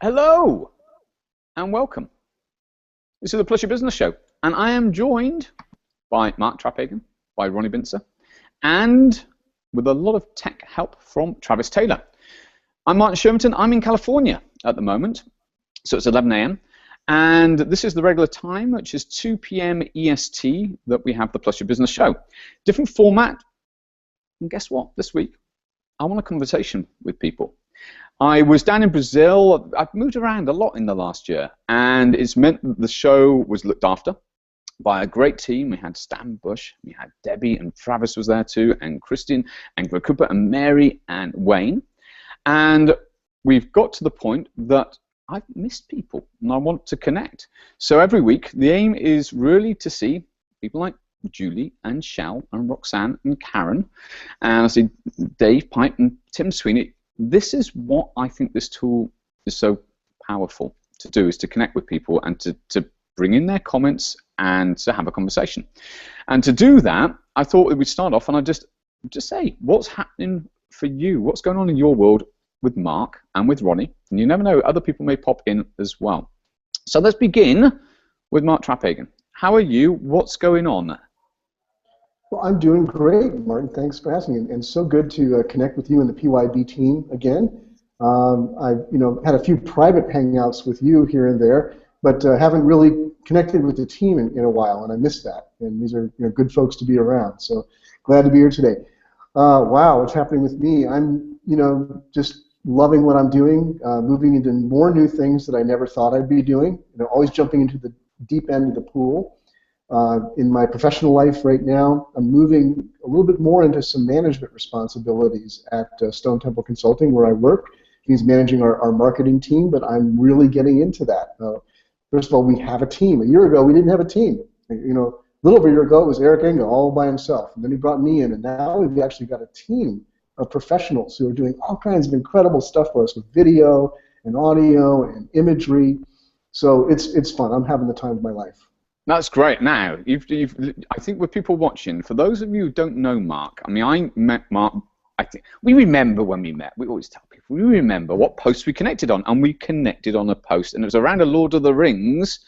Hello and welcome. This is the PYB Business Show, and I am joined by Mark Traphagen, by Ronnie Bincer, and with a lot of tech help from Travis Taylor. I'm Martin Shermanton. I'm in California at the moment, so it's 11 a.m. And this is the regular time, which is 2 p.m. EST, that we have the PYB Business Show. Different format, and guess what? This week, I want a conversation with people. I was down in Brazil. I've moved around a lot in the last year, and it's meant that the show was looked after by a great team. We had Stan Bush, we had Debbie, and Travis was there too, and Christian, and Greg Cooper, and Mary, and Wayne. And we've got to the point that I've missed people, and I want to connect. So every week, the aim is really to see people like Julie, and Shell, and Roxanne, and Karen, and I see Dave Pipe, and Tim Sweeney. This is what I think this tool is so powerful to do, is to connect with people and to bring in their comments and to have a conversation. And to do that, I thought that we'd start off and I'd just say, what's happening for you? What's going on in your world with Mark and with Ronnie? And you never know, other people may pop in as well. So let's begin with Mark Traphagen. How are you? What's going on? Well, I'm doing great, Martin. Thanks for asking, and so good to connect with you and the PYB team again. I've had a few private hangouts with you here and there, but haven't really connected with the team in a while, and I miss that. And these are good folks to be around. So glad to be here today. Wow, what's happening with me? I'm just loving what I'm doing, moving into more new things that I never thought I'd be doing. Always jumping into the deep end of the pool. In my professional life right now, I'm moving a little bit more into some management responsibilities at Stone Temple Consulting, where I work. He's managing our marketing team, but I'm really getting into that. First of all, we have a team. A year ago, we didn't have a team. A little over a year ago, it was Eric Enga all by himself, and then he brought me in, and now we've actually got a team of professionals who are doing all kinds of incredible stuff for us with video and audio and imagery. So it's fun. I'm having the time of my life. That's great. Now, I think with people watching, for those of you who don't know Mark, I mean, I met Mark, I think, we remember when we met. We always tell people, we remember what post we connected on, and we connected on a post, and it was around a Lord of the Rings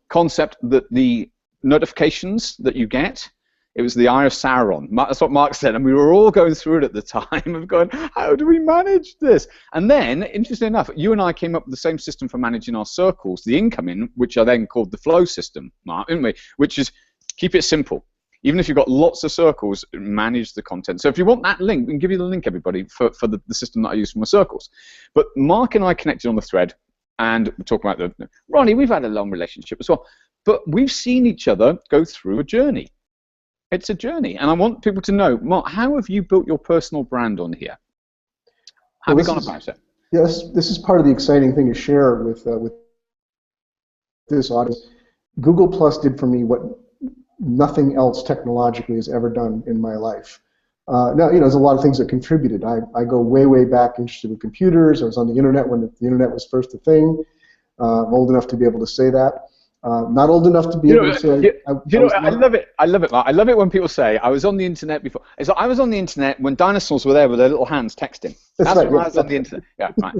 concept, that the notifications that you get, it was the Eye of Sauron. That's what Mark said, and we were all going through it at the time of going, how do we manage this? And then, interestingly enough, you and I came up with the same system for managing our circles, the incoming, which are then called the flow system, Mark, didn't we? Which is, keep it simple. Even if you've got lots of circles, manage the content. So if you want that link, we can give you the link, everybody, for the system that I use for my circles. But Mark and I connected on the thread, and we're talking about Ronnie, we've had a long relationship as well, but we've seen each other go through a journey. It's a journey, and I want people to know, Mark, how have you built your personal brand on here? How have you gone about it? Yes, this is part of the exciting thing to share with this audience. Google Plus did for me what nothing else technologically has ever done in my life. Now, there's a lot of things that contributed. I go way, way back interested in computers. I was on the internet when the internet was first a thing. I'm old enough to be able to say that. Not old enough to be able to say. I love it. I love it, Mark. I love it when people say, I was on the internet before. It's like, I was on the internet when dinosaurs were there with their little hands texting. That's right, when I was on the internet. Yeah, right.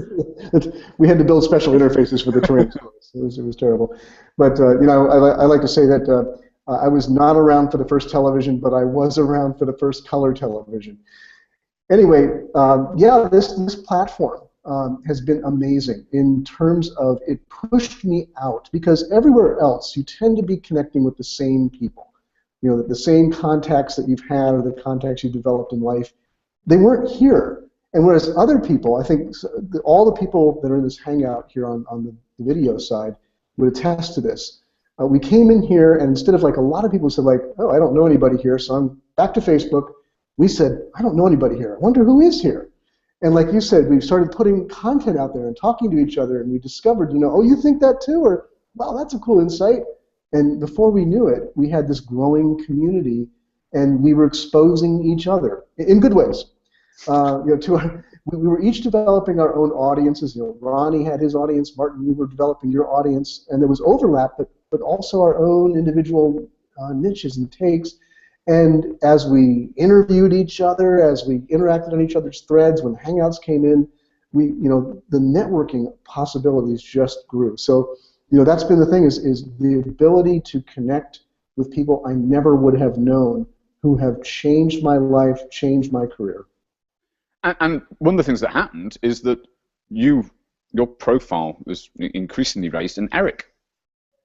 We had to build special interfaces for the Tyrannosaurus. It was terrible. But I like to say that I was not around for the first television, but I was around for the first color television. Anyway, yeah, this platform has been amazing in terms of it pushed me out, because everywhere else you tend to be connecting with the same people. The same contacts that you've had or the contacts you've developed in life, they weren't here. And whereas other people, I think all the people that are in this hangout here on the video side would attest to this. We came in here, and instead of like a lot of people said like, oh, I don't know anybody here, so I'm back to Facebook. We said, I don't know anybody here. I wonder who is here. And like you said, we started putting content out there and talking to each other, and we discovered, oh, you think that too? Or, wow, that's a cool insight. And before we knew it, we had this growing community, and we were exposing each other in good ways. We were each developing our own audiences. Ronnie had his audience, Martin, you were developing your audience, and there was overlap, but also our own individual niches and takes. And as we interviewed each other, as we interacted on each other's threads, when Hangouts came in, the networking possibilities just grew. So, that's been the thing is the ability to connect with people I never would have known who have changed my life, changed my career. And one of the things that happened is that your profile was increasingly raised, and Eric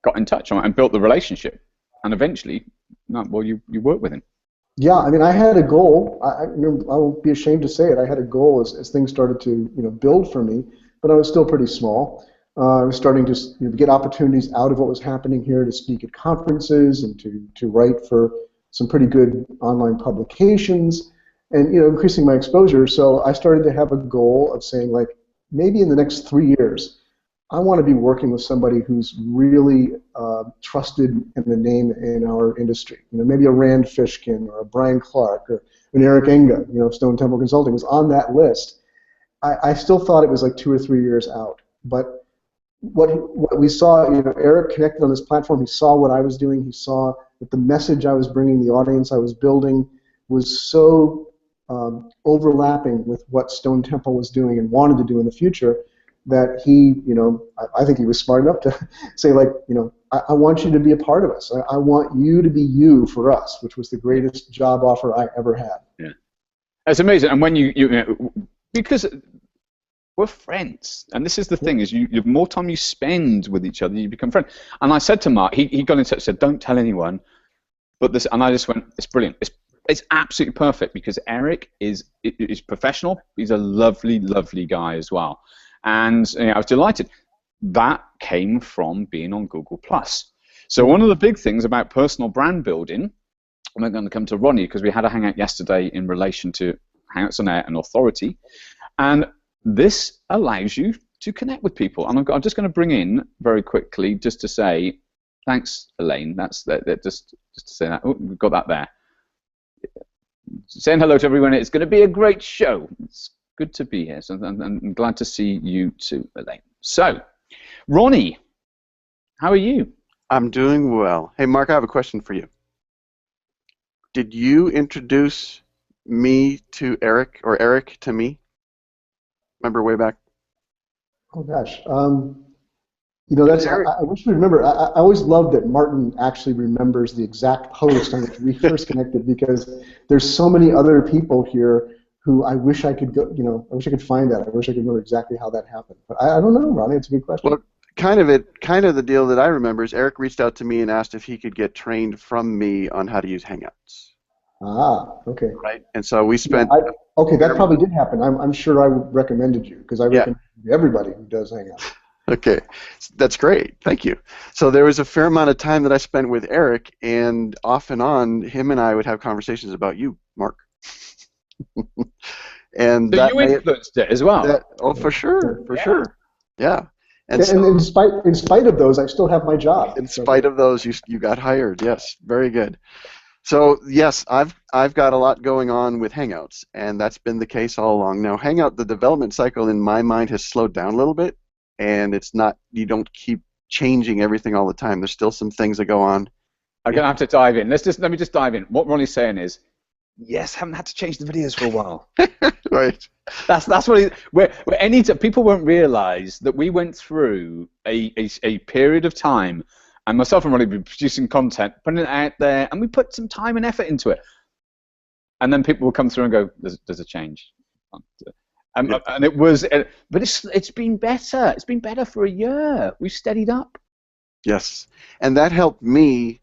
got in touch and built the relationship, and eventually, you worked with him. Yeah, I mean, I had a goal. I won't be ashamed to say it. I had a goal as things started to build for me, but I was still pretty small. I was starting to get opportunities out of what was happening here to speak at conferences and to write for some pretty good online publications, and increasing my exposure. So I started to have a goal of saying, like, maybe in the next 3 years, I want to be working with somebody who's really trusted in the name in our industry. Maybe a Rand Fishkin or a Brian Clark or an Eric Enga, of Stone Temple Consulting was on that list. I still thought it was like 2 or 3 years out. But what we saw, Eric connected on this platform. He saw what I was doing. He saw that the message I was bringing, the audience I was building, was so overlapping with what Stone Temple was doing and wanted to do in the future, that he, I think he was smart enough to say, like, I want you to be a part of us. I want you to be you for us, which was the greatest job offer I ever had. Yeah, that's amazing. And when because we're friends, and this is the thing: is the more time you spend with each other, you become friends. And I said to Mark, he got in touch, said, "Don't tell anyone," but this, and I just went, "It's brilliant. It's absolutely perfect," because Eric is professional. He's a lovely, lovely guy as well. And I was delighted. That came from being on Google+. So one of the big things about personal brand building, and we're going to come to Ronnie because we had a hangout yesterday in relation to Hangouts on Air and authority, and this allows you to connect with people. And I'm just going to bring in very quickly just to say, thanks, Elaine. That's just to say that. Oh, we've got that there. Saying hello to everyone. It's going to be a great show. It's good to be here, so I'm glad to see you too, Elaine. So, Ronnie, how are you? I'm doing well. Hey, Mark, I have a question for you. Did you introduce me to Eric, or Eric to me? Remember way back? Oh gosh, that's. I wish we remember. I always love that Martin actually remembers the exact post on which we first connected, because there's so many other people here who I wish I could go. I wish I could find that. I wish I could remember exactly how that happened. But I don't know, Ronnie. It's a good question. Well, kind of the deal that I remember is Eric reached out to me and asked if he could get trained from me on how to use Hangouts. Ah, okay. Right, and so we spent. Yeah, okay, that probably did happen. I'm sure I recommended you, because I recommend everybody who does Hangouts. Okay, that's great. Thank you. So there was a fair amount of time that I spent with Eric, and off and on, him and I would have conversations about you, Mark. And so you influenced it as well. For sure, sure. Yeah. And in spite of those, I still have my job. In spite of those, you got hired. Yes, very good. So yes, I've got a lot going on with Hangouts, and that's been the case all along. Now, Hangout, the development cycle in my mind has slowed down a little bit, and it's not, you don't keep changing everything all the time. There's still some things that go on. I'm gonna have to dive in. Let me just dive in. What Ronnie's saying is, yes, haven't had to change the videos for a while. Right. That's what people won't realise that we went through a period of time, and myself and Ronnie were producing content, putting it out there, and we put some time and effort into it. And then people will come through and go, "There's a change." And it was, but it's been better. It's been better for a year. We've steadied up. Yes, and that helped me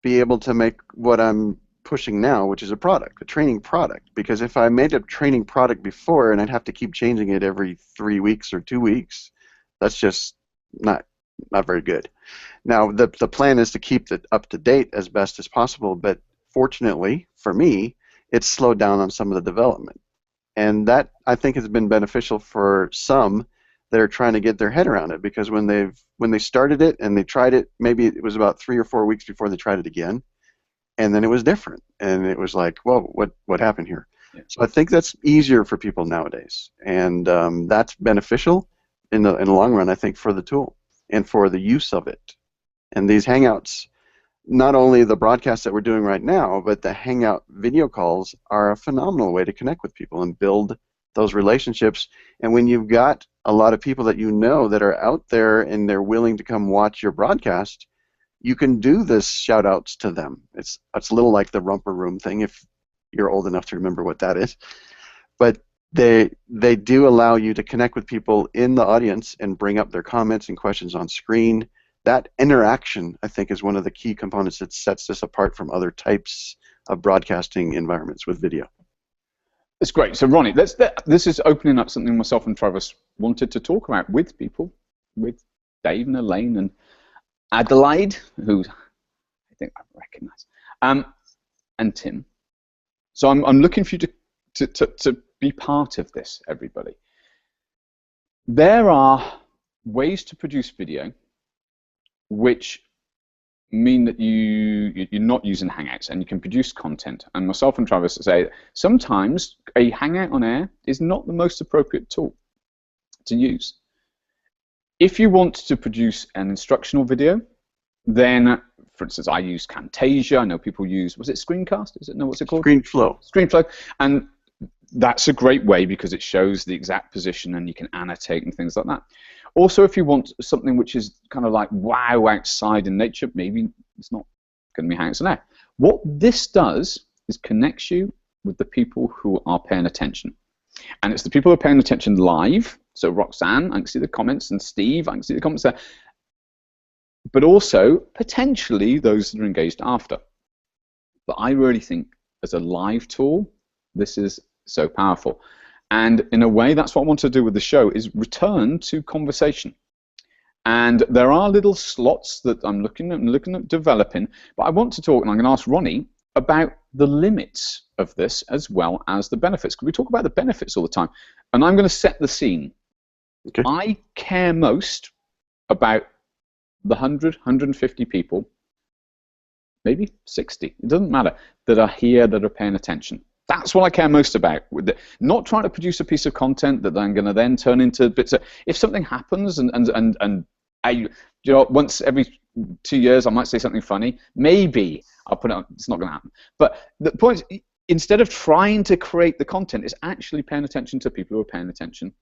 be able to make what I'm pushing now, which is a training product. Because if I made a training product before and I'd have to keep changing it every 3 weeks or 2 weeks, that's just not very good. Now, the plan is to keep it up to date as best as possible, but fortunately for me, it's slowed down on some of the development. And that, I think, has been beneficial for some that are trying to get their head around it, because when they started it and they tried it, maybe it was about 3 or 4 weeks before they tried it again, and then it was different, and it was like, whoa, what happened here? Yeah. So I think that's easier for people nowadays, and that's beneficial in the long run, I think, for the tool and for the use of it. And these Hangouts, not only the broadcasts that we're doing right now, but the Hangout video calls are a phenomenal way to connect with people and build those relationships. And when you've got a lot of people that you know that are out there and they're willing to come watch your broadcast, you can do this shout outs to them. It's a little like the romper room thing, if you're old enough to remember what that is. But they do allow you to connect with people in the audience and bring up their comments and questions on screen. That interaction, I think, is one of the key components that sets this apart from other types of broadcasting environments with video. That's great. So, Ronnie, this is opening up something myself and Travis wanted to talk about with people, with Dave and Elaine and Adelaide, who I think I recognize, and Tim. So I'm looking for you to be part of this, everybody. There are ways to produce video which mean that you're not using Hangouts and you can produce content. And myself and Travis say sometimes a Hangout on air is not the most appropriate tool to use. If you want to produce an instructional video, then, for instance, I use Camtasia. I know people use, was it Screencast? Is it? No, what's it called? ScreenFlow. ScreenFlow. And that's a great way because it shows the exact position and you can annotate and things like that. Also, if you want something which is kind of like wow outside in nature, maybe it's not going to be Hangouts on air. What this does is connects you with the people who are paying attention. And it's the people who are paying attention live. So Roxanne, I can see the comments, and Steve, I can see the comments there. But also, potentially, those that are engaged after. But I really think, as a live tool, this is so powerful. And in a way, that's what I want to do with the show, is return to conversation. And there are little slots that I'm looking at developing, but I want to talk, and I'm going to ask Ronnie about the limits of this as well as the benefits. Because we talk about the benefits all the time. And I'm going to set the scene. Okay. I care most about the 100, 150 people, maybe 60, it doesn't matter, that are here, that are paying attention. That's what I care most about. Not trying to produce a piece of content that I'm going to then turn into bits of, if something happens and I, you know, once every 2 years I might say something funny, maybe I'll put it on, it's not going to happen. But the point is, instead of trying to create the content, it's actually paying attention to people who are paying attention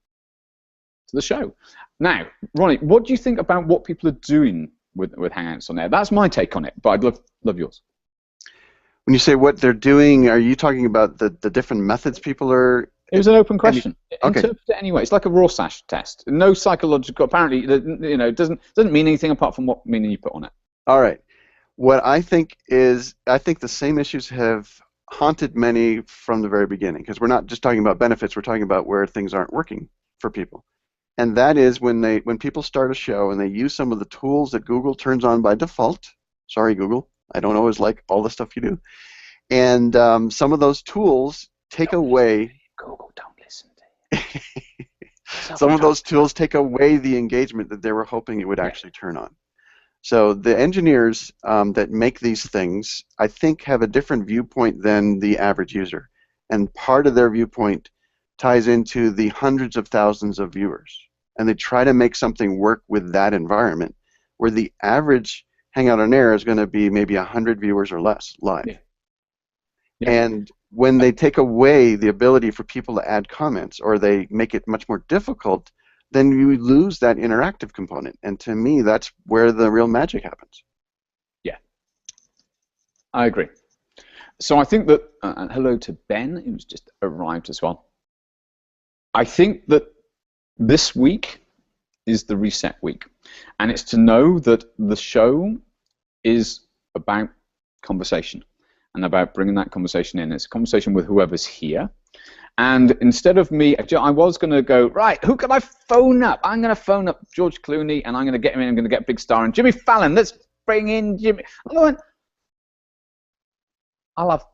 to the show. Now, Ronnie, what do you think about what people are doing with Hangouts on air? That's my take on it, but I'd love yours. When you say what they're doing, are you talking about the different methods people are? It was an open question. Okay. Interpret it anyway. It's like a Rorschach test. No psychological. Apparently, you know, it doesn't mean anything apart from what meaning you put on it. All right. What I think is, I think the same issues have haunted many from the very beginning, because we're not just talking about benefits. We're talking about where things aren't working for people, and that is when people start a show and they use some of the tools that Google turns on by default. Sorry, Google. I don't always like all the stuff you do. And some of those tools take away... Google, don't listen to you. Some of those tools take away the engagement that they were hoping it would actually turn on. So the engineers that make these things, I think, have a different viewpoint than the average user. And part of their viewpoint ties into the hundreds of thousands of viewers. And they try to make something work with that environment, where the average Hangout on Air is going to be maybe 100 viewers or less live. Yeah. Yeah. And when they take away the ability for people to add comments, or they make it much more difficult, then you lose that interactive component. And to me, that's where the real magic happens. Yeah, I agree. So I think that, hello to Ben, who's just arrived as well. I think that this week is the reset week. And it's to know that the show is about conversation and about bringing that conversation in. It's a conversation with whoever's here. And instead of me, I was going to go, right, who can I phone up? I'm going to phone up George Clooney, and I'm going to get him in. I'm going to get Big Star and Jimmy Fallon. Let's bring in Jimmy. I'll have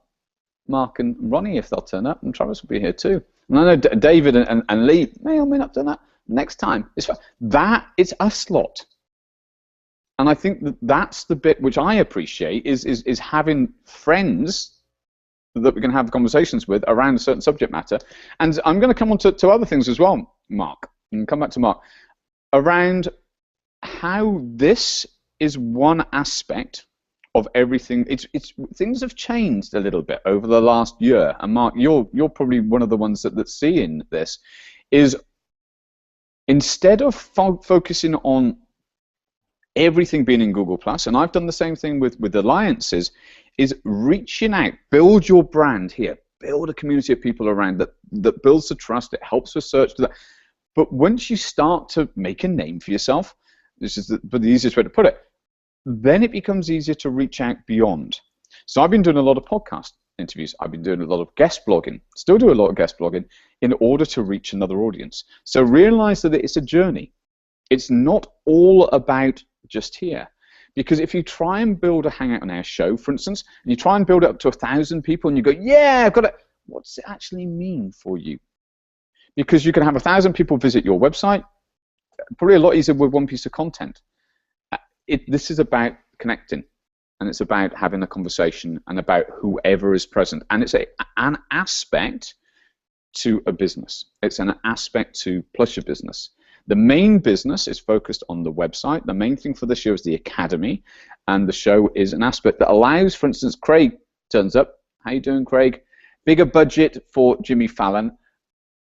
Mark and Ronnie if they'll turn up, and Travis will be here too. And I know David and Lee may or may not turn up. Next time, it's a slot, and I think that's the bit which I appreciate is having friends that we can have conversations with around a certain subject matter. And I'm going to come on to other things as well, Mark, and come back to Mark around how this is one aspect of everything. It's things have changed a little bit over the last year. And Mark, you're probably one of the ones that's seeing this. Is instead of focusing on everything being in Google Plus, and I've done the same thing with alliances, is reaching out, build your brand here, build a community of people around that builds the trust. It helps with search. But once you start to make a name for yourself, this is the easiest way to put it, then it becomes easier to reach out beyond. So I've been doing a lot of podcast interviews. I've been doing a lot of guest blogging, still do a lot of guest blogging in order to reach another audience. So realize that it's a journey. It's not all about just here. Because if you try and build a Hangout on Air show, for instance, and you try and build it up to 1,000 people and you go, yeah, I've got it, what does it actually mean for you? Because you can have 1,000 people visit your website, probably a lot easier with one piece of content. This is about connecting, and it's about having a conversation and about whoever is present. And it's an aspect to a business. It's an aspect to plus your business. The main business is focused on the website. The main thing for the show is the academy, and the show is an aspect that allows, for instance, Craig turns up. How you doing, Craig? Bigger budget for Jimmy Fallon.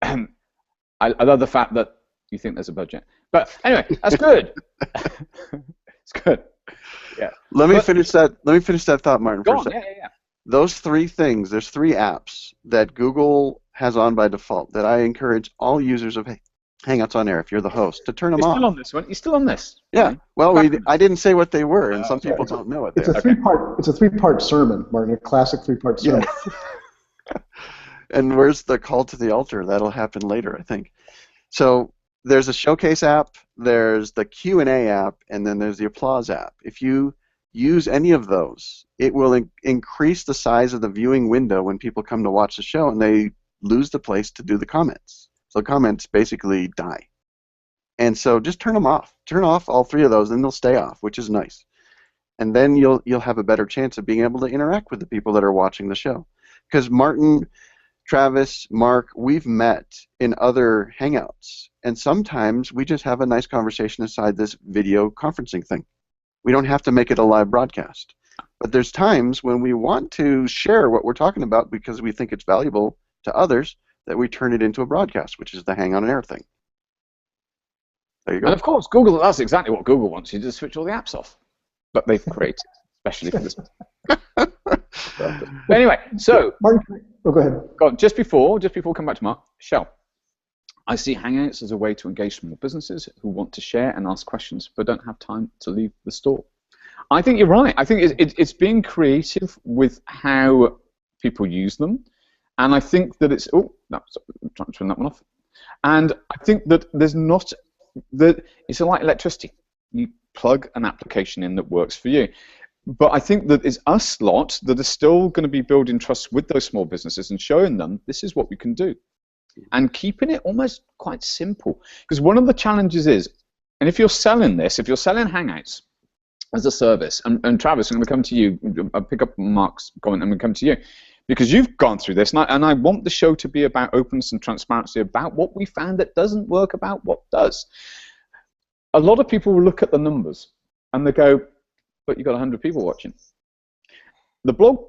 I love the fact that you think there's a budget. But anyway, that's good. It's good. Yeah. Let me finish that thought, Martin. Go on. Yeah. Those three things. There's three apps that Google has on by default that I encourage all users of Hangouts on Air, if you're the host, to turn them off. You're still on this one. You're still on this. Yeah. Right? Well, I didn't say what they were, and some people don't know what they are. It's a three-part sermon, Martin. A classic three-part sermon. Yeah. And where's the call to the altar? That'll happen later, I think. So there's a Showcase app, there's the Q&A app, and then there's the Applause app. If you use any of those, it will increase the size of the viewing window when people come to watch the show, and they lose the place to do the comments. So comments basically die. And so just turn them off. Turn off all three of those, and they'll stay off, which is nice. And then you'll have a better chance of being able to interact with the people that are watching the show. Because Martin, Travis, Mark, we've met in other Hangouts, and sometimes we just have a nice conversation inside this video conferencing thing. We don't have to make it a live broadcast. But there's times when we want to share what we're talking about because we think it's valuable to others, that we turn it into a broadcast, which is the Hang on Air thing. There you go. And of course, Google, that's exactly what Google wants you to switch all the apps off. But they've created, especially for this. But anyway, so Martin, go ahead. Just before we come back to Mark, Shell. I see Hangouts as a way to engage small businesses who want to share and ask questions but don't have time to leave the store. I think you're right. I think it's being creative with how people use them. And I think that it's, I'm trying to turn that one off. And I think that it's like electricity. You plug an application in that works for you. But I think that it's us lot that are still going to be building trust with those small businesses and showing them this is what we can do. And keeping it almost quite simple. Because one of the challenges is, and if you're selling this, if you're selling Hangouts as a service, and Travis, I'm going to come to you, I'll pick up Mark's comment and we'll come to you. Because you've gone through this, and I want the show to be about openness and transparency, about what we found that doesn't work, about what does. A lot of people will look at the numbers, and they go, but you've got 100 people watching. The blog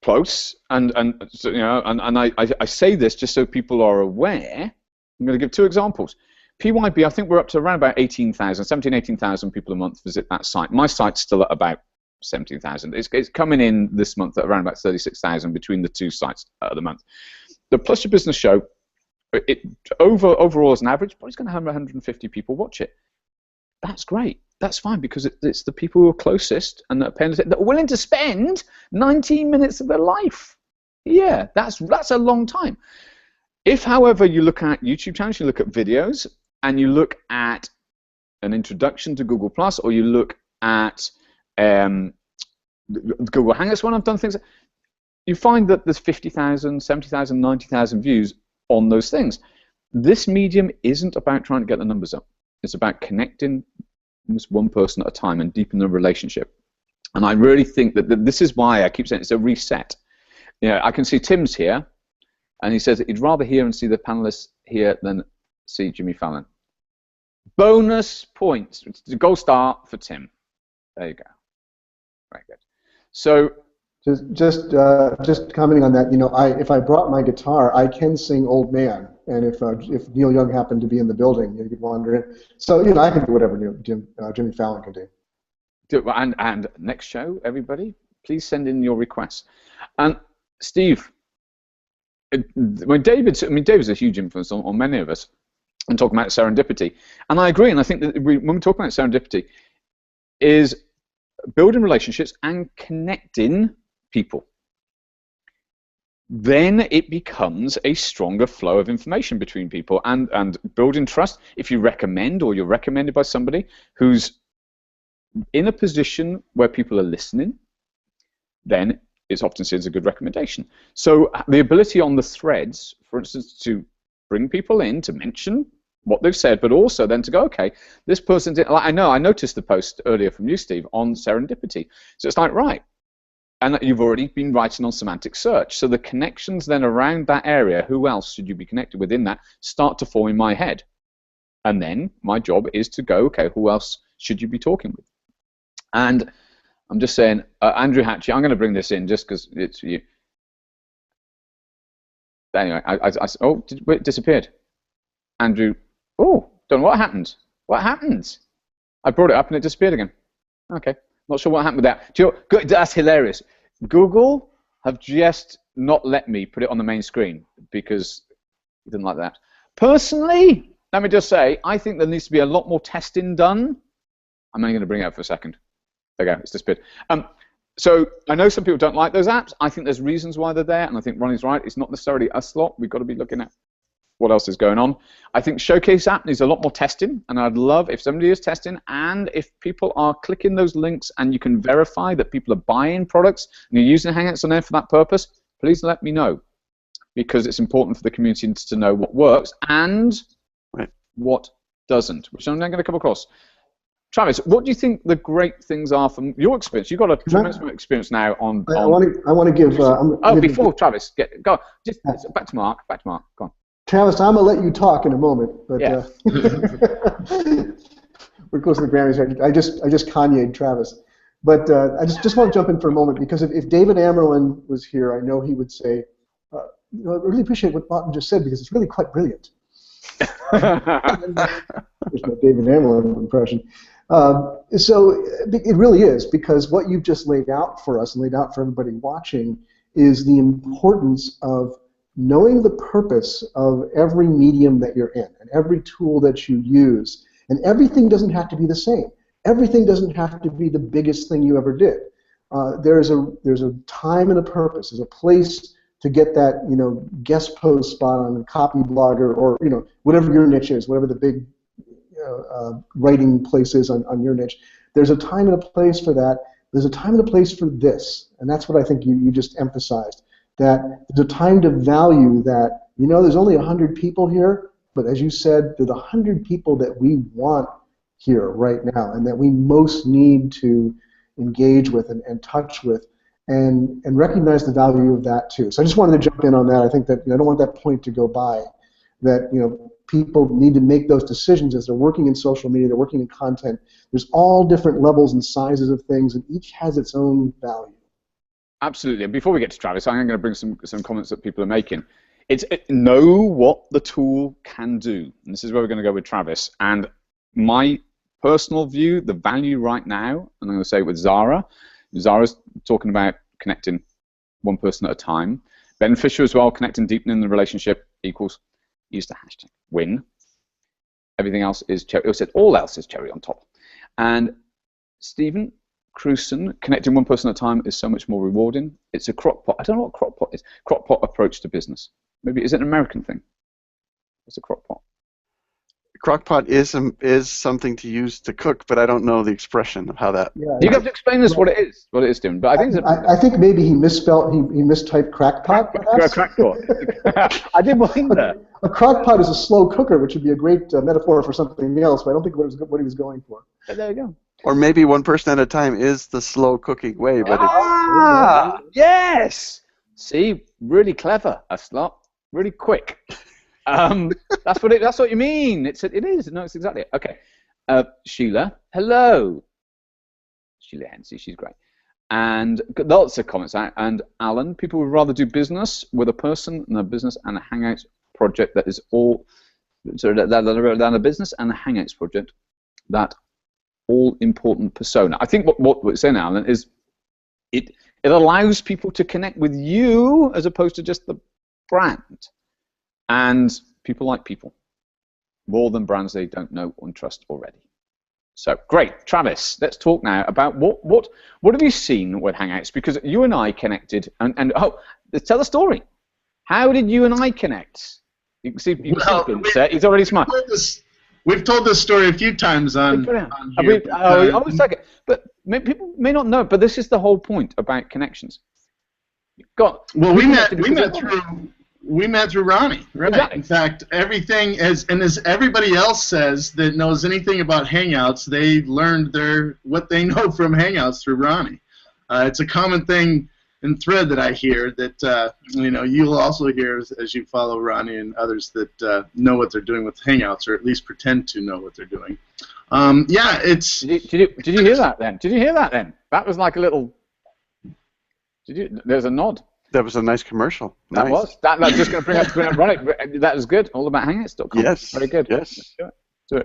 posts, and I say this just so people are aware. I'm going to give two examples. PYB, I think we're up to around about 18,000 people a month visit that site. My site's still at about 17,000. It's coming in this month at around about 36,000 between the two sites at the month. The Plus Your Business show, overall as an average, probably going to have 150 people watch it. That's great. That's fine because it's the people who are closest and that are willing to spend 19 minutes of their life. Yeah, that's a long time. If, however, you look at YouTube channels, you look at videos, and you look at an introduction to Google Plus, or you look at Google Hangouts when I've done things, you find that there's 50,000, 70,000, 90,000 views on those things. This medium isn't about trying to get the numbers up. It's about connecting almost one person at a time and deepening the relationship. And I really think that this is why I keep saying it's a reset. You know, I can see Tim's here, and he says he'd rather hear and see the panelists here than see Jimmy Fallon. Bonus points. It's a gold star for Tim. There you go. Very good. So just commenting on that, you know, if I brought my guitar, I can sing Old Man, and if Neil Young happened to be in the building, you could wander in. So you know, I can do whatever Jimmy Fallon can do. And next show, everybody, please send in your requests. And Steve, David's a huge influence on many of us, and talking about serendipity. And I agree. And I think that when we talk about serendipity, is building relationships and connecting people. Then it becomes a stronger flow of information between people, and building trust. If you recommend, or you're recommended by somebody who's in a position where people are listening, then it's often seen as a good recommendation. So the ability on the threads, for instance, to bring people in, to mention what they've said, but also then to go, okay, this person's in, like, I noticed the post earlier from you, Steve, on serendipity. So it's like, right, and you've already been writing on semantic search. So the connections then around that area, who else should you be connected with in that, start to form in my head. And then my job is to go, okay, who else should you be talking with? And I'm just saying, Andrew Hatchie, I'm going to bring this in just because it's you. Anyway, it disappeared. Andrew, don't know what happened. What happened? I brought it up and it disappeared again. Okay, not sure what happened with that. That's hilarious. Google have just not let me put it on the main screen because it didn't like that. Personally, let me just say, I think there needs to be a lot more testing done. I'm only going to bring it up for a second. There you go, it's disappeared. So I know some people don't like those apps. I think there's reasons why they're there, and I think Ronnie's right. It's not necessarily us lot. We've got to be looking at what else is going on. I think Showcase app needs a lot more testing, and I'd love if somebody is testing, and if people are clicking those links and you can verify that people are buying products and you're using Hangouts on there for that purpose, please let me know, because it's important for the community to know what works and what doesn't, which I'm now going to come across. Travis, what do you think the great things are from your experience? You've got a tremendous amount of experience now on. I want to give. Before Travis, go on. Just back to Mark. Go on. Travis, I'm gonna let you talk in a moment, but yeah. We're close to the Grammys. I just Kanye'd Travis, but I just want to jump in for a moment, because if David Amerland was here, I know he would say, I really appreciate what Martin just said, because it's really quite brilliant. There's my David Amerland impression. So it really is, because what you've just laid out for us and laid out for everybody watching is the importance of knowing the purpose of every medium that you're in and every tool that you use. And everything doesn't have to be the same. Everything doesn't have to be the biggest thing you ever did. There's a time and a purpose. There's a place to get that, guest post spot on Copyblogger, or whatever your niche is, whatever the big writing place is on your niche. There's a time and a place for that. There's a time and a place for this, and that's what I think you just emphasized. That there's a time to value that. There's only 100 people here, but as you said, there's 100 people that we want here right now, and that we most need to engage with and touch with, and recognize the value of that too. So I just wanted to jump in on that. I think that I don't want that point to go by. That people need to make those decisions as they're working in social media, they're working in content. There's all different levels and sizes of things, and each has its own value. Absolutely. And before we get to Travis, I'm going to bring some comments that people are making. Know what the tool can do. And this is where we're going to go with Travis. And my personal view, the value right now, and I'm going to say it with Zara. Zara's talking about connecting one person at a time. Ben Fisher as well, connecting, deepening the relationship equals, use the hashtag win. Everything else is cherry. It said all else is cherry on top. And Stephen Cruson, connecting one person at a time is so much more rewarding. It's a crockpot. I don't know what crockpot is. Crockpot approach to business. Maybe is it an American thing? It's a crockpot. Crockpot is something to use to cook, but I don't know the expression of how that. Yeah, you have to explain us what it is, Stephen. But I think maybe he misspelled. He mistyped crackpot. Crackpot. I did wonder. A crockpot is a slow cooker, which would be a great metaphor for something else. But I don't think what he was going for. But there you go. Or maybe one person at a time is the slow cooking way, but yes. See, really clever, a slot. Really quick. That's what you mean. It is. No, it's exactly it. Okay. Sheila, hello. Sheila Hensey, she's great. And lots of comments. And Alan, people would rather do business with a person than a business and a Hangouts project that is all, so than a business and a Hangouts project, that all important persona. I think what we're saying, Alan, is it allows people to connect with you as opposed to just the brand. And people like people more than brands they don't know or trust already. So great, Travis. Let's talk now about what have you seen with Hangouts? Because you and I connected, and let's tell the story. How did you and I connect? You can see Bincer. He's already smart. We've told this story a few times on here. Always like it. But people may not know. But this is the whole point about connections. We met through Ronnie, right? Exactly. In fact, everything as everybody else says that knows anything about Hangouts, they learned what they know from Hangouts through Ronnie. It's a common thing in thread that I hear that you'll also hear as you follow Ronnie and others that know what they're doing with Hangouts, or at least pretend to know what they're doing. It's. Did you hear that then? Did you hear that then? That was like a little. There's a nod. That was a nice commercial. Nice. That was. That's just going to bring up Ronnie. That was good. All about Hangouts.com. Yes. Very good. Yes.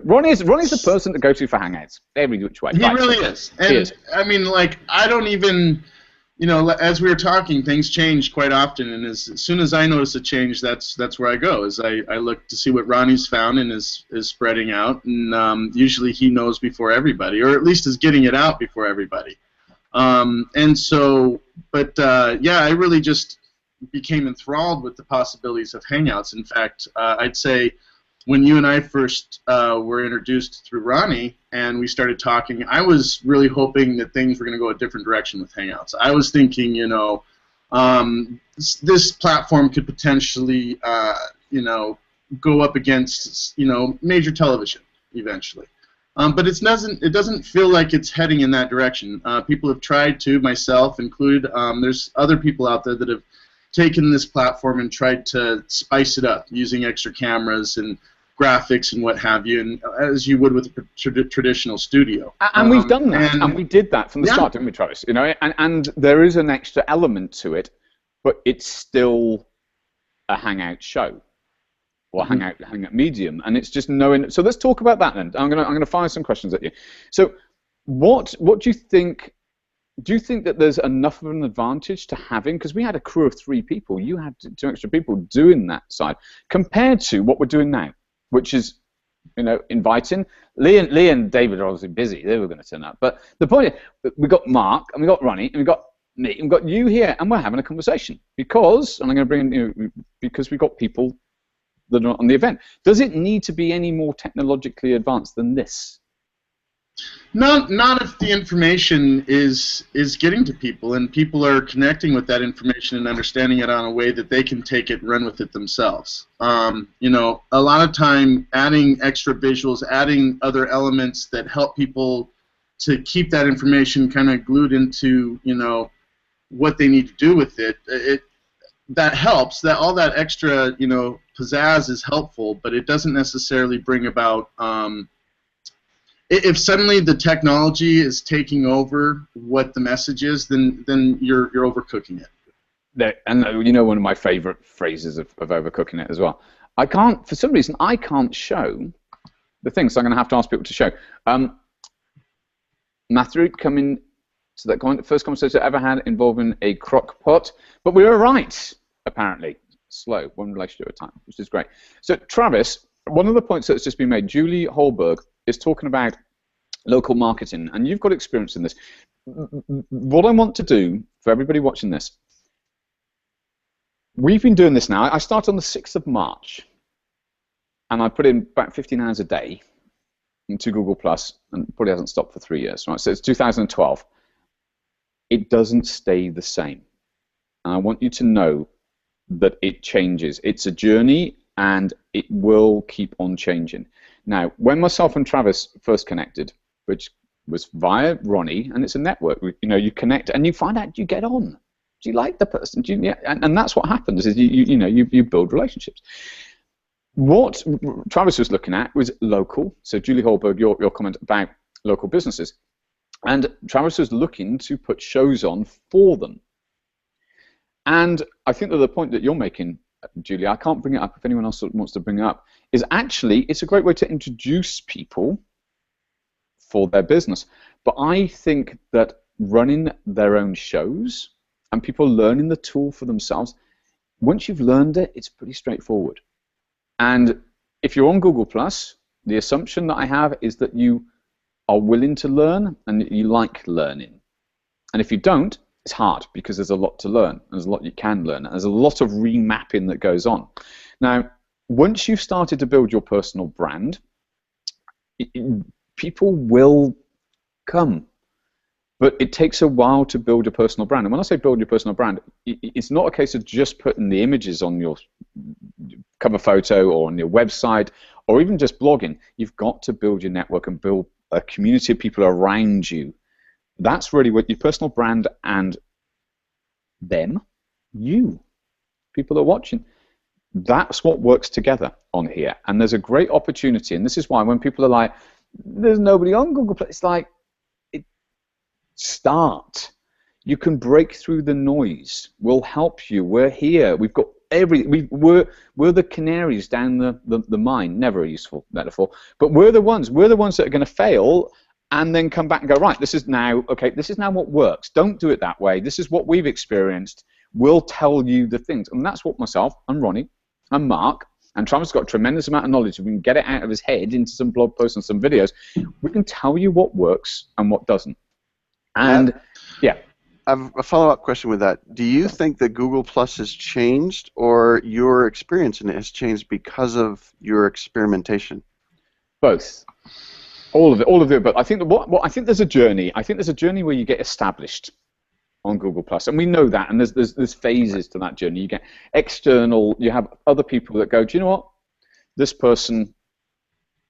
Ronnie's the person to go to for Hangouts. Every which way. He really is. And he is. I mean, like, I don't even, as we were talking, things change quite often, and as soon as I notice a change, that's where I go. Is I look to see what Ronnie's found and is spreading out, and usually he knows before everybody, or at least is getting it out before everybody. I really just became enthralled with the possibilities of Hangouts. In fact, I'd say when you and I first were introduced through Ronnie and we started talking, I was really hoping that things were going to go a different direction with Hangouts. I was thinking, this platform could potentially, go up against, major television eventually. But it doesn't feel like it's heading in that direction. People have tried to, myself included. There's other people out there that have taken this platform and tried to spice it up using extra cameras and graphics and what have you, and as you would with a traditional studio. And we've done that, and we did that from the start, didn't we, Travis? And there is an extra element to it, but it's still a Hangout show. Or Hangout medium, and it's just knowing. So let's talk about that then. I'm gonna fire some questions at you. So, what do you think? Do you think that there's enough of an advantage to having? Because we had a crew of 3 people. You had 2 extra people doing that side, compared to what we're doing now, which is, inviting. Lee and David are obviously busy. They were going to turn up, but the point is, we got Mark and we got Ronnie and we got me and we got you here, and we're having a conversation because, and I'm going to bring in, because we got people that are on the event. Does it need to be any more technologically advanced than this? Not if the information is getting to people and people are connecting with that information and understanding it on a way that they can take it and run with it themselves. A lot of time adding extra visuals, adding other elements that help people to keep that information kind of glued into what they need to do with it. That helps. That all that extra pizzazz is helpful, but it doesn't necessarily bring about. If suddenly the technology is taking over what the message is, then you're overcooking it. And one of my favorite phrases of overcooking it as well. For some reason, I can't show the thing, so I'm going to have to ask people to show. Matthew, coming to that first conversation I ever had involving a crock pot, but we were right, apparently. Slow, one relationship at a time, which is great. So, Travis, one of the points that's just been made, Julie Holberg is talking about local marketing, and you've got experience in this. What I want to do for everybody watching this, we've been doing this now. I started on the 6th of March, and I put in about 15 hours a day into Google+, and probably hasn't stopped for 3 years. Right? So it's 2012. It doesn't stay the same. And I want you to know that it changes. It's a journey, and it will keep on changing. Now, when myself and Travis first connected, which was via Ronnie, and it's a network, you connect, and you find out you get on. Do you like the person? And that's what happens, is you build relationships. What Travis was looking at was local. So Julie Holberg, your comment about local businesses. And Travis was looking to put shows on for them. And I think that the point that you're making, Julia, I can't bring it up if anyone else wants to bring it up, is actually it's a great way to introduce people for their business. But I think that running their own shows and people learning the tool for themselves, once you've learned it, it's pretty straightforward. And if you're on Google+, the assumption that I have is that you are willing to learn and that you like learning. And if you don't, it's hard because there's a lot to learn. There's a lot you can learn. There's a lot of remapping that goes on. Now, once you've started to build your personal brand, people will come. But it takes a while to build your personal brand. And when I say build your personal brand, it's not a case of just putting the images on your cover photo or on your website or even just blogging. You've got to build your network and build a community of people around you. That's really what your personal brand and them, you, people that are watching. That's what works together on here. And there's a great opportunity. And this is why when people are like, there's nobody on Google+, it's like, start. You can break through the noise. We'll help you. We're here. We've got we're the canaries down the mine. Never a useful metaphor, but we're the ones that are going to fail and then come back and go, right, this is now what works. Don't do it that way. This is what we've experienced. We'll tell you the things. And that's what myself and Ronnie and Mark and Travis got a tremendous amount of knowledge. If we can get it out of his head into some blog posts and some videos, we can tell you what works and what doesn't. And yeah. I have a follow-up question with that. Do you think that Google Plus has changed, or your experience in it has changed because of your experimentation? Both. All of it. But I think I think there's a journey. I think there's a journey where you get established on Google Plus, and we know that. And there's phases to that journey. You get external. You have other people that go, do you know what? This person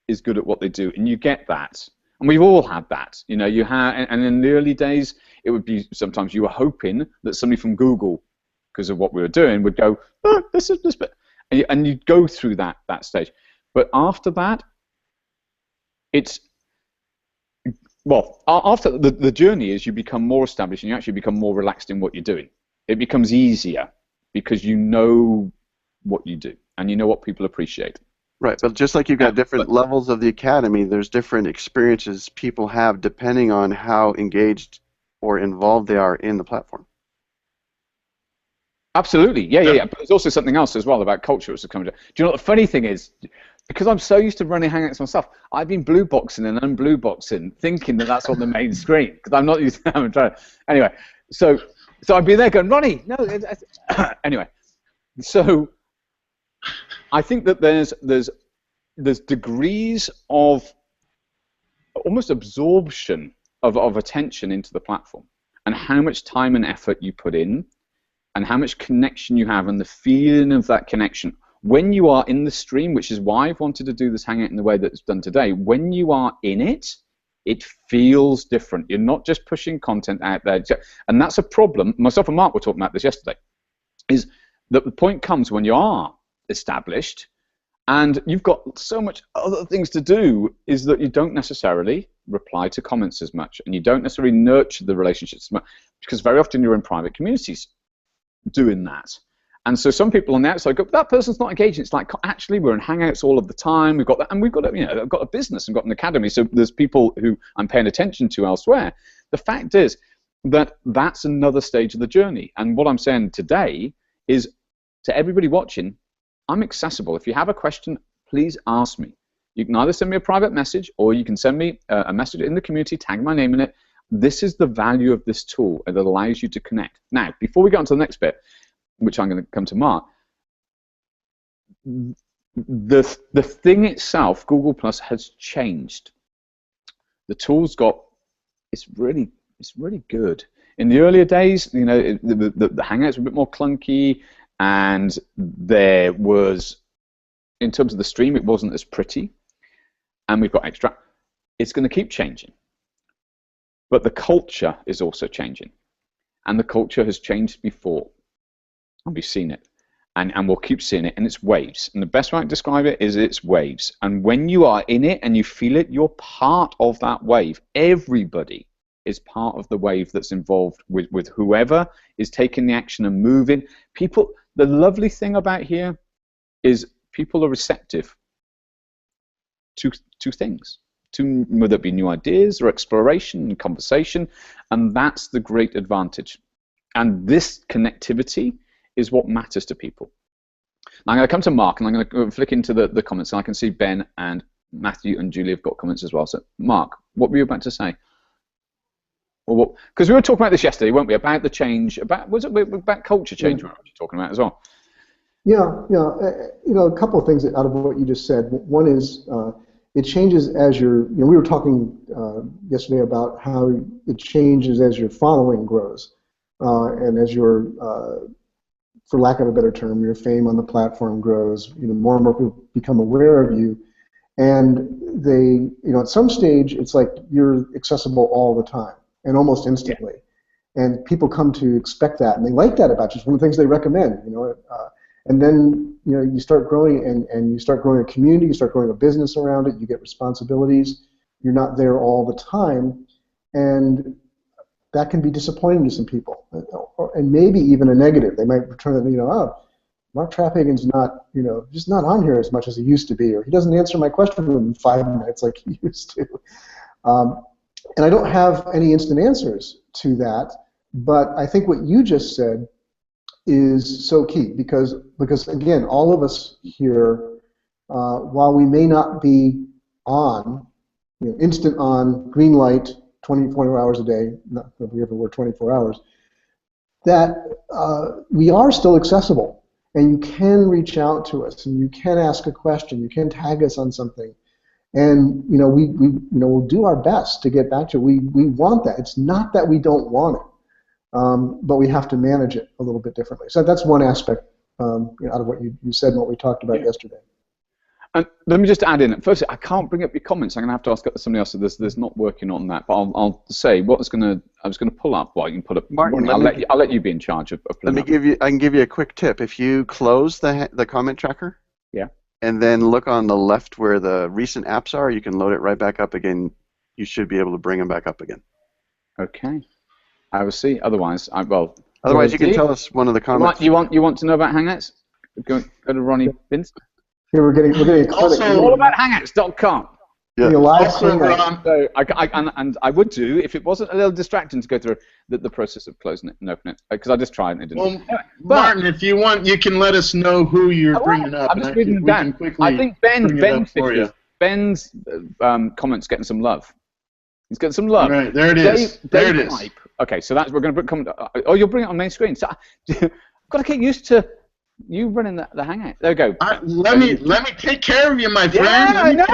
is good at what they do, and you get that. And we've all had that, you know. You have, and in the early days, it would be sometimes you were hoping that somebody from Google, because of what we were doing, would go, oh, this bit, and you'd go through that stage. But after that, it's after the journey is you become more established and you actually become more relaxed in what you're doing. It becomes easier because you know what you do and you know what people appreciate. Right, but just like you've got different levels of the academy, there's different experiences people have depending on how engaged or involved they are in the platform. Absolutely, yeah. But there's also something else as well about culture that's coming. Do you know what the funny thing is? Because I'm so used to running Hangouts myself, I've been blue boxing and unblue boxing, thinking that that's on the main screen because I'm not used to that. I'm trying. Anyway, so I've been there going, Ronnie, no. Anyway, so. I think that there's degrees of almost absorption of attention into the platform and how much time and effort you put in and how much connection you have and the feeling of that connection. When you are in the stream, which is why I've wanted to do this Hangout in the way that it's done today, when you are in it, it feels different. You're not just pushing content out there. And that's a problem. Myself and Mark were talking about this yesterday, is that the point comes when you are established and you've got so much other things to do, is that you don't necessarily reply to comments as much and you don't necessarily nurture the relationships as much because very often you're in private communities doing that. And so some people on the outside go, that person's not engaging. It's like, actually, we're in Hangouts all of the time. We've got that, and we've got I've got a business and got an academy. So there's people who I'm paying attention to elsewhere. The fact is that that's another stage of the journey. And what I'm saying today is to everybody watching, I'm accessible. If you have a question, please ask me. You can either send me a private message or you can send me a message in the community, tag my name in it. This is the value of this tool. It allows you to connect. Now, before we go on to the next bit, which I'm going to come to Mark, the thing itself, Google Plus, has changed. The tool's it's really good. In the earlier days, the Hangouts were a bit more clunky, and there was, in terms of the stream, it wasn't as pretty, and we've got extra. It's going to keep changing, but the culture is also changing, and the culture has changed before, and we've seen it, and we'll keep seeing it, and it's waves, and the best way to describe it is it's waves, and when you are in it and you feel it, you're part of that wave. Everybody is part of the wave that's involved with whoever is taking the action and moving. People, the lovely thing about here is people are receptive to things, to whether it be new ideas or exploration and conversation, and that's the great advantage. And this connectivity is what matters to people. Now I'm going to come to Mark, and I'm going to flick into the comments, and I can see Ben and Matthew and Julie have got comments as well. So Mark, what were you about to say? Because we were talking about this yesterday, weren't we? About the change, was it about culture change? We were talking about as well. Yeah. A couple of things out of what you just said. One is it changes as we were talking yesterday about how it changes as your following grows, and as your, for lack of a better term, your fame on the platform grows. More and more people become aware of you, and they, at some stage, it's like you're accessible all the time and almost instantly, and people come to expect that, and they like that about you. It's one of the things they recommend. And then you start growing, and you start growing a community, you start growing a business around it, you get responsibilities, you're not there all the time, and that can be disappointing to some people, and maybe even a negative. They might return it, oh, Mark Traphagen's not, just not on here as much as he used to be, or he doesn't answer my question in 5 minutes like he used to. And I don't have any instant answers to that, but I think what you just said is so key, because again, all of us here, while we may not be on, instant on, green light, 24 hours a day, not that we ever were 24 hours, that we are still accessible, and you can reach out to us, and you can ask a question, you can tag us on something, and we'll do our best to get back to it. We want that. It's not that we don't want it. But we have to manage it a little bit differently. So that's one aspect out of what you said and what we talked about yesterday. And let me just add in. First, I can't bring up your comments. I'm going to have to ask somebody else. So there's not working on that. But I'll say I was going to pull up. Well, you can pull up. Martin, I'll let you be in charge of pulling up. I can give you a quick tip. If you close the comment tracker, and then look on the left where the recent apps are, you can load it right back up again. You should be able to bring them back up again. Okay. I will see. Otherwise, Otherwise, you can tell us one of the comments. You want to know about Hangouts? Go to Ronnie Bincer. Here we're getting a also, all about Hangouts.com. Yeah. So I would do if it wasn't a little distracting to go through the process of closing it and opening it, because I just tried and it didn't. Well, anyway, Martin, if you want, you can let us know who you're bringing up. I'm just reading them down. I think Ben's comments getting some love. He's getting some love. All right, there it is. There it is. Type. Okay, so we're going to put comment. Oh, you'll bring it on main screen. So I've got to get used to you running the Hangout. There we go. Let me take care of you, my friend. Yeah, I know.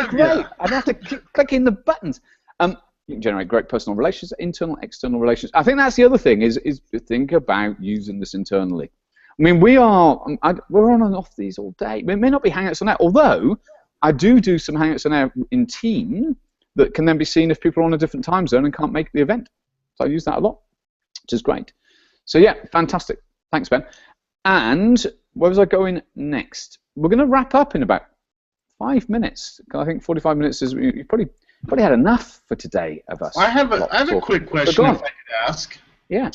Great. I don't have to click in the buttons. You can generate great personal relations, internal, external relations. I think that's the other thing is think about using this internally. I mean, we're on and off these all day. It may not be Hangouts on Air, although I do some Hangouts on Air in team that can then be seen if people are on a different time zone and can't make the event. So I use that a lot, which is great. So yeah, fantastic. Thanks, Ben. And where was I going next? We're going to wrap up in about 5 minutes. I think 45 minutes is you probably had enough for today of us. I have a quick question if I could ask. Yeah.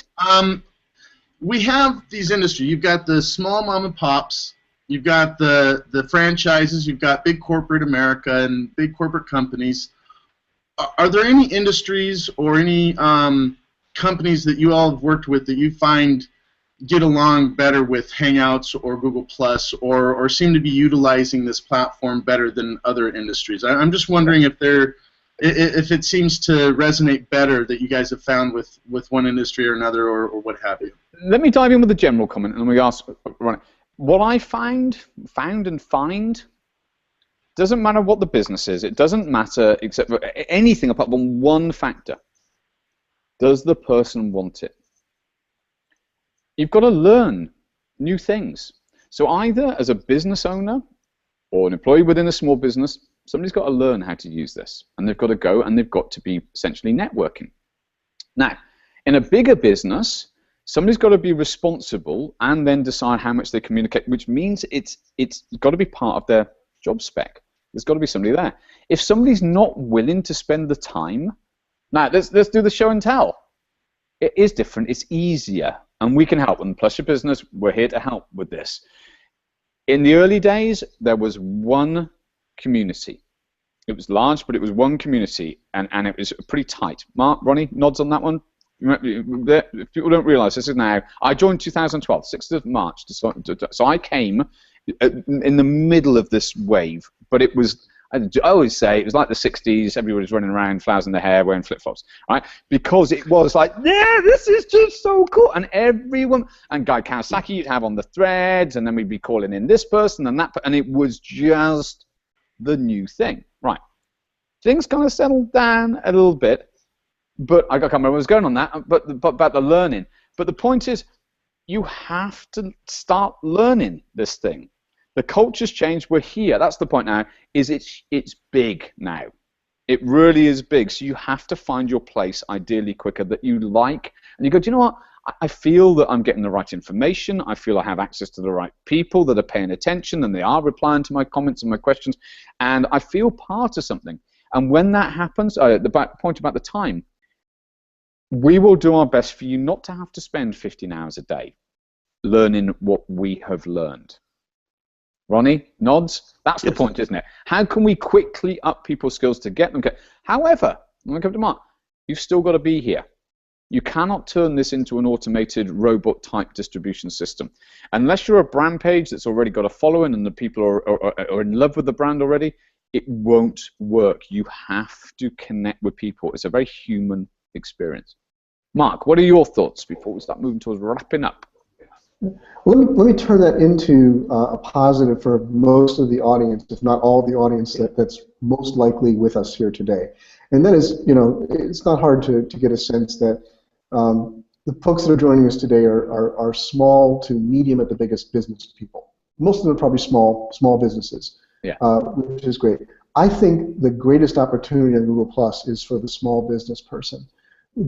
We have these industries. You've got the small mom and pops. You've got the franchises. You've got big corporate America and big corporate companies. Are there any industries or any companies that you all have worked with that you find get along better with Hangouts or Google Plus, or seem to be utilizing this platform better than other industries? I'm just wondering if it seems to resonate better that you guys have found with one industry or another, or what have you. Let me dive in with a general comment, and then we ask Ronnie. What I found and find. Doesn't matter what the business is. It doesn't matter except for anything apart from one factor. Does the person want it? You've got to learn new things. So either as a business owner or an employee within a small business, somebody's got to learn how to use this. And they've got to go and they've got to be essentially networking. Now, in a bigger business, somebody's got to be responsible and then decide how much they communicate, which means it's got to be part of their job spec. There's got to be somebody there. If somebody's not willing to spend the time Now, let's do the show and tell. It is different. It's easier. And we can help. And Plus Your Business, we're here to help with this. In the early days, there was one community. It was large, but it was one community, and it was pretty tight. Mark, Ronnie, nods on that one. If people don't realize, this is now, I joined 2012, 6th of March, so I came in the middle of this wave, but it was, I always say, it was like the 60s, everybody was running around, flowers in their hair, wearing flip-flops, right? Because it was like, yeah, this is just so cool, and everyone, and Guy Kawasaki you'd have on the threads, and then we'd be calling in this person and that, and it was just the new thing, right? Things kind of settled down a little bit, but I can't remember what was going on that, but about the learning. But the point is, you have to start learning this thing. The culture's changed. We're here. That's the point now. Is it's big now. It really is big. So you have to find your place, ideally quicker, that you like. And you go, do you know what? I feel that I'm getting the right information. I feel I have access to the right people that are paying attention and they are replying to my comments and my questions. And I feel part of something. And when that happens, the point about the time, we will do our best for you not to have to spend 15 hours a day learning what we have learned. Ronnie, nods? That's the point, isn't it? How can we quickly up people's skills to get them? However, I'm going to come to Mark, you've still got to be here. You cannot turn this into an automated robot-type distribution system. Unless you're a brand page that's already got a following and the people are in love with the brand already, it won't work. You have to connect with people. It's a very human experience. Mark, what are your thoughts before we start moving towards wrapping up? Let me turn that into a positive for most of the audience, if not all the audience that's most likely with us here today. And that is, it's not hard to get a sense that the folks that are joining us today are small to medium at the biggest business people. Most of them are probably small businesses, which is great. I think the greatest opportunity on Google Plus is for the small business person.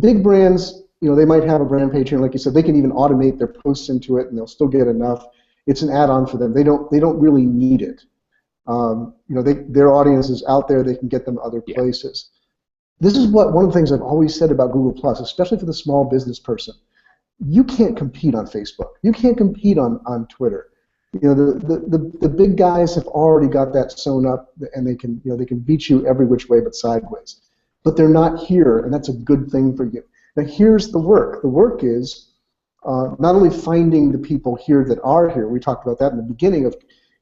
Big brands, they might have a brand page here, and like you said, they can even automate their posts into it, and they'll still get enough. It's an add-on for them. They don't really need it. Their audience is out there. They can get them other places. This is one of the things I've always said about Google Plus, especially for the small business person. You can't compete on Facebook. You can't compete on Twitter. The big guys have already got that sewn up, and they can beat you every which way but sideways. But they're not here, and that's a good thing for you. Now here's the work. The work is not only finding the people here that are here. We talked about that in the beginning of,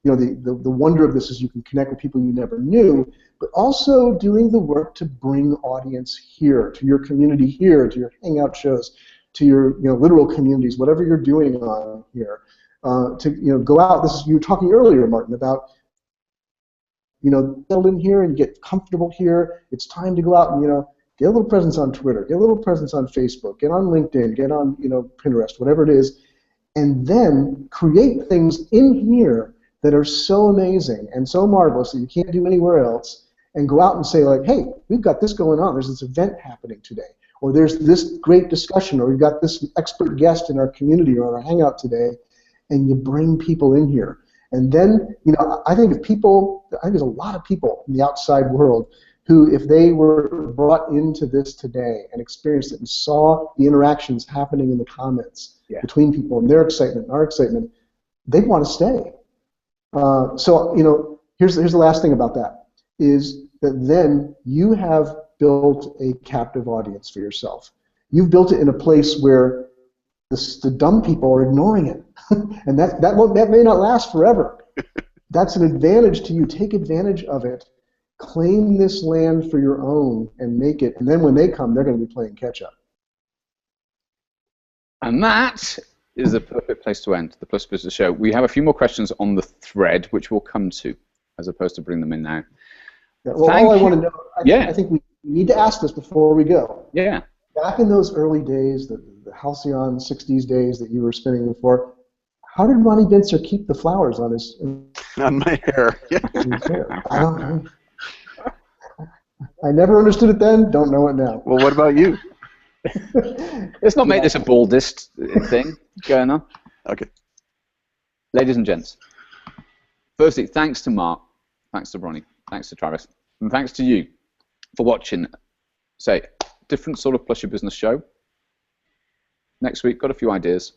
the wonder of this is you can connect with people you never knew, but also doing the work to bring audience here, to your community here, to your hangout shows, to your literal communities, whatever you're doing on here. To go out. You were talking earlier, Martin, about settle in here and get comfortable here. It's time to go out and get a little presence on Twitter, get a little presence on Facebook, get on LinkedIn, get on Pinterest, whatever it is, and then create things in here that are so amazing and so marvelous that you can't do anywhere else, and go out and say like, hey, we've got this going on. There's this event happening today, or there's this great discussion, or we've got this expert guest in our community or our hangout today, and you bring people in here. And then, I think there's a lot of people in the outside world who, if they were brought into this today and experienced it and saw the interactions happening in the comments between people and their excitement and our excitement, they'd want to stay. So, here's the last thing about that, is that then you have built a captive audience for yourself. You've built it in a place where the dumb people are ignoring it. And that may not last forever. That's an advantage to you. Take advantage of it. Claim this land for your own and make it. And then when they come, they're going to be playing catch up. And that is the perfect place to end the Plus Business Show. We have a few more questions on the thread, which we'll come to, as opposed to bring them in now. Yeah, well, all I want to know, I think we need to ask this before we go. Yeah. Back in those early days, the halcyon 60s days that you were spinning before, how did Ronnie Bincer keep the flowers on his my hair? His hair? I don't know. I never understood it then, don't know it now. Well, what about you? Let's not make this a baldest thing going on. Okay. Ladies and gents, firstly, thanks to Mark, thanks to Ronnie, thanks to Travis, and thanks to you for watching, say, different sort of Plus Your Business show. Next week, got a few ideas.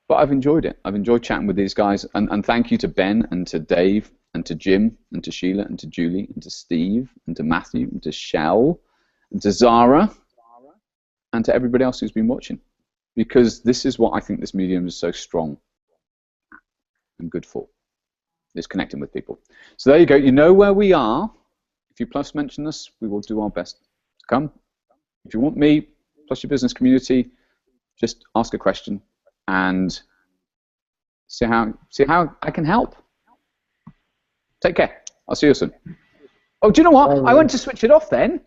But I've enjoyed it. I've enjoyed chatting with these guys. And thank you to Ben and to Dave and to Jim and to Sheila and to Julie and to Steve and to Matthew and to Shell and to Zara and to everybody else who's been watching. Because this is what I think this medium is so strong and good for, is connecting with people. So there you go. You know where we are. If you plus mention us, we will do our best to come. If you want me, plus your business community, just ask a question and see how I can help. Take care. I'll see you soon. Oh, do you know what? I went to switch it off then.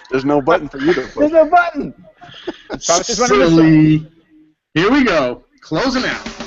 There's no button for you to push. There's no button. Silly. Here we go. Closing out.